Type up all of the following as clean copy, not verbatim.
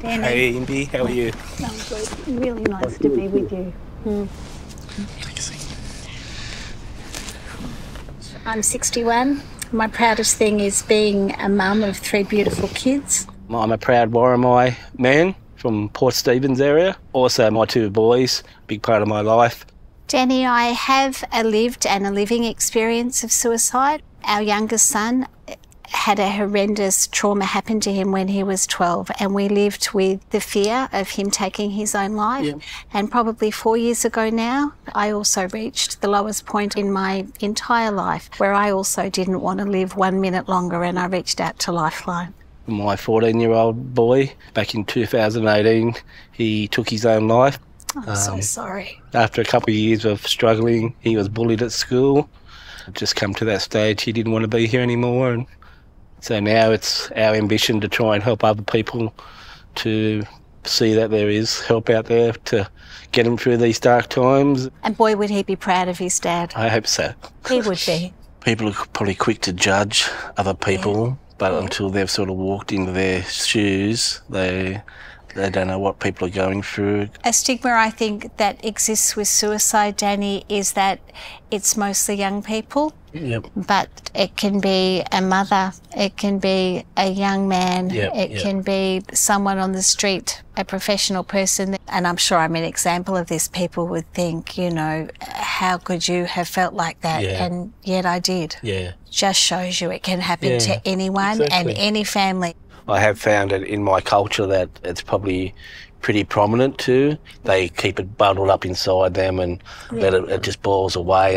Danny. Hey, Imbi, how are you? I'm good. Really nice to be with you. I'm 61. My proudest thing is being a mum of 3 beautiful kids. I'm a proud Warramai man from Port Stephens area. Also my 2 boys, big part of my life. Danny, I have a lived and a living experience of suicide. Our youngest son had a horrendous trauma happen to him when he was 12, and we lived with the fear of him taking his own life. Yeah. And probably 4 years ago now, I also reached the lowest point in my entire life where I also didn't want to live 1 minute longer, and I reached out to Lifeline. My 14-year-old boy, back in 2018, he took his own life. I'm so sorry. After a couple of years of struggling, he was bullied at school. Just come to that stage, he didn't want to be here anymore. And so now it's our ambition to try and help other people to see that there is help out there to get them through these dark times. And boy, would he be proud of his dad. I hope so. He would be. People are probably quick to judge other people, but until they've sort of walked into their shoes, they don't know what people are going through. A stigma I think that exists with suicide, Danny, is that it's mostly young people. Yep. But it can be a mother, it can be a young man, it can be someone on the street, a professional person. And I'm sure I'm an example of this. People would think, you know, how could you have felt like that? Yeah. And yet I did. Yeah. Just shows you it can happen to anyone and any family. I have found it in my culture that it's probably pretty prominent too. They keep it bundled up inside them and let it just boils away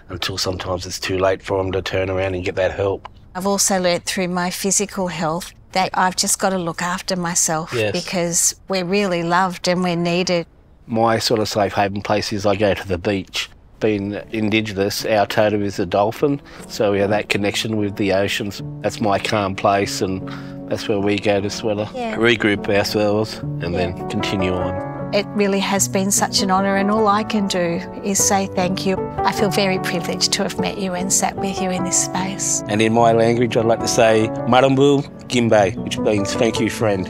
until sometimes it's too late for them to turn around and get that help. I've also learnt through my physical health that I've just got to look after myself because we're really loved and we're needed. My sort of safe haven place is I go to the beach. Being Indigenous, our totem is a dolphin, so we have that connection with the oceans. That's my calm place, and that's where we go to sort of regroup ourselves and then continue on. It really has been such an honour, and all I can do is say thank you. I feel very privileged to have met you and sat with you in this space. And in my language, I'd like to say Marambu Gimbe, which means thank you, friend.